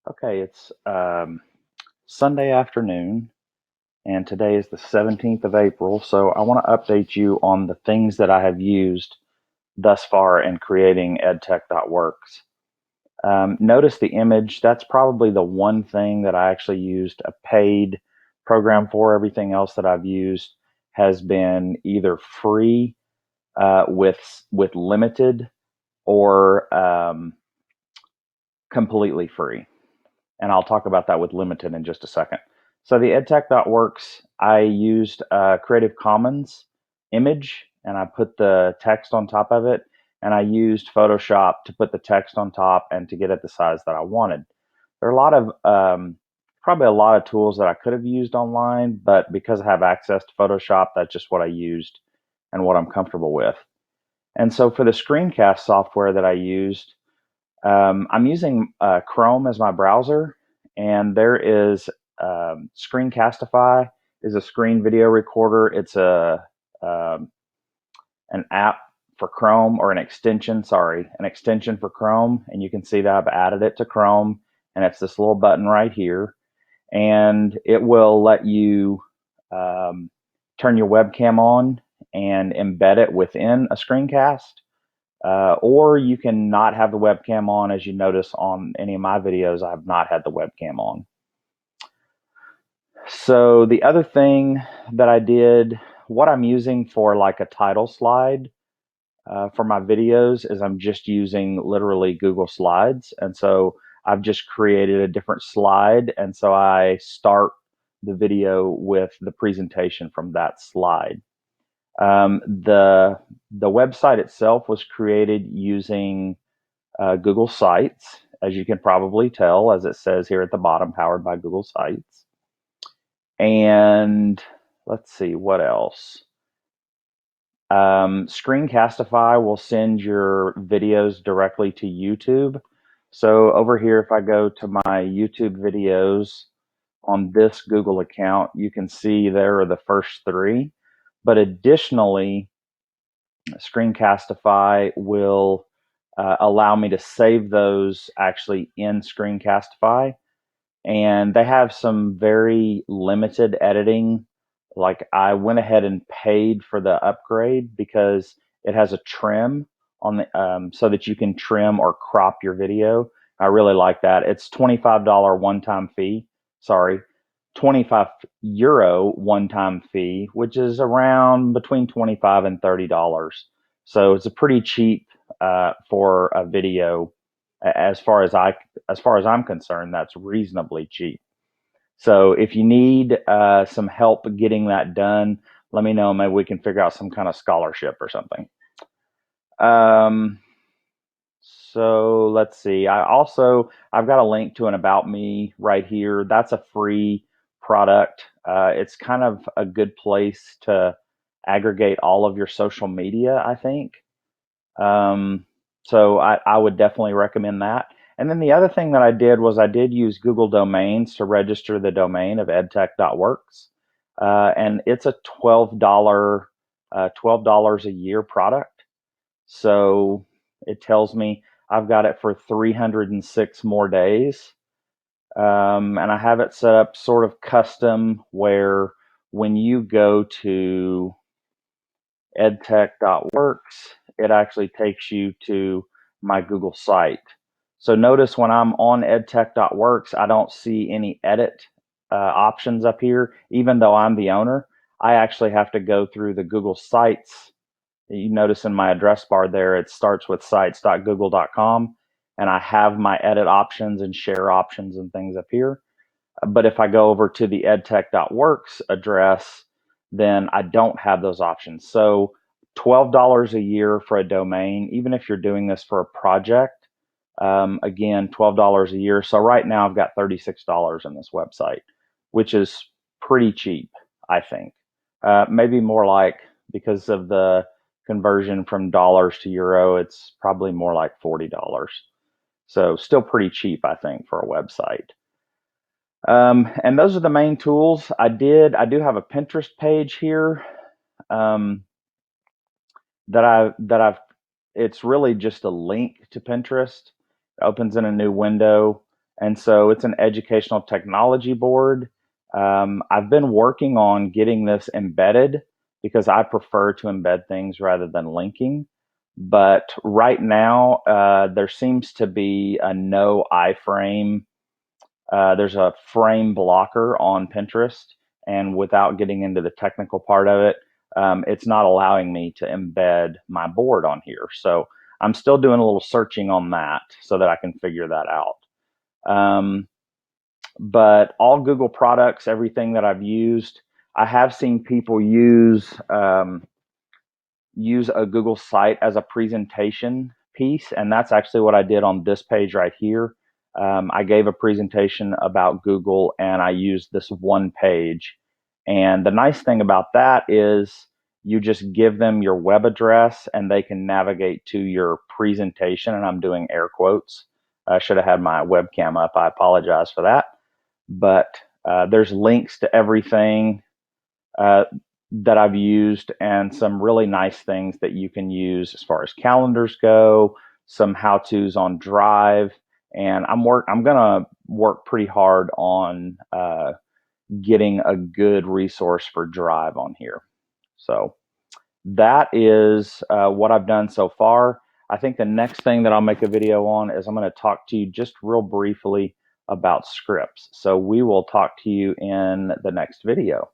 Okay, it's Sunday afternoon, and today is the 17th of April. So I want to update you on the things that I have used thus far in creating edtech.works. Notice the image. That's probably the one thing that I actually used a paid program for. Everything else that I've used has been either free with limited or completely free. And I'll talk about that with limited in just a second. So the edtech.works, I used a Creative Commons image and I put the text on top of it. And I used Photoshop to put the text on top and to get it the size that I wanted. There are a lot of, probably a lot of tools that I could have used online, but because I have access to Photoshop, that's just what I used and what I'm comfortable with. And so for the screencast software that I used, I'm using Chrome as my browser, and there is Screencastify is a screen video recorder. It's a an app for Chrome, or an extension. Sorry, an extension for Chrome, and you can see that I've added it to Chrome, and it's this little button right here, and it will let you turn your webcam on and embed it within a screencast. Or you can not have the webcam on. As you notice on any of my videos, I've not had the webcam on. So the other thing that I did, what I'm using for like a title slide for my videos is I'm just using literally Google Slides. And so I've just created a different slide. And so I start the video with the presentation from that slide. The website itself was created using Google Sites, as you can probably tell, as it says here at the bottom, powered by Google Sites. And let's see, what else? Screencastify will send your videos directly to YouTube. So over here, if I go to my YouTube videos on this Google account, you can see there are the first three. But additionally, Screencastify will allow me to save those actually in Screencastify. And they have some very limited editing. Like, I went ahead and paid for the upgrade because it has a trim on the so that you can trim or crop your video. I really like that. It's $25 one-time fee. Sorry, 25 euro one-time fee, which is around between 25 and $30. So it's a pretty cheap for a video. As far as I'm concerned, that's reasonably cheap. So if you need some help getting that done, let me know. Maybe we can figure out some kind of scholarship or something. Um, so let's see. I've got a link to an About Me right here. That's a free product. It's kind of a good place to aggregate all of your social media, I think. So I would definitely recommend that. And then the other thing that I did was I did use Google Domains to register the domain of edtech.works. And it's a $12 a year product. So it tells me I've got it for 306 more days. And I have it set up sort of custom where when you go to edtech.works, it actually takes you to my Google site. So notice when I'm on edtech.works, I don't see any edit options up here, even though I'm the owner. I actually have to go through the Google Sites. You notice in my address bar there, it starts with sites.google.com, and I have my edit options and share options and things up here. But if I go over to the edtech.works address, then I don't have those options. So $12 a year for a domain, even if you're doing this for a project, again, $12 a year. So right now I've got $36 on this website, which is pretty cheap, I think. Maybe more like, because of the conversion from dollars to euro, it's probably more like $40. So still pretty cheap, I think, for a website. And those are the main tools. I do have a Pinterest page here um, that I've. It's really just a link to Pinterest. It opens in a new window, And so it's an educational technology board. I've been working on getting this embedded because I prefer to embed things rather than linking. But right now, there seems to be a no iframe. There's a frame blocker on Pinterest, and without getting into the technical part of it, it's not allowing me to embed my board on here. So I'm still doing a little searching on that so that I can figure that out. Um, but all Google products, everything that I've used, I have seen people use a Google site as a presentation piece, and that's actually what I did on this page right here. I gave a presentation about Google, and I used this one page. And the nice thing about that is you just give them your web address, and they can navigate to your presentation. And I'm doing air quotes. I should have had my webcam up. I apologize for that. But there's links to everything uh, that I've used, and some really nice things that you can use as far as calendars go, some how-tos on Drive, and I'm gonna work pretty hard on getting a good resource for Drive on here. So that is what I've done so far. I think the next thing that I'll make a video on is I'm going to talk to you just real briefly about scripts. So we will talk to you in the next video.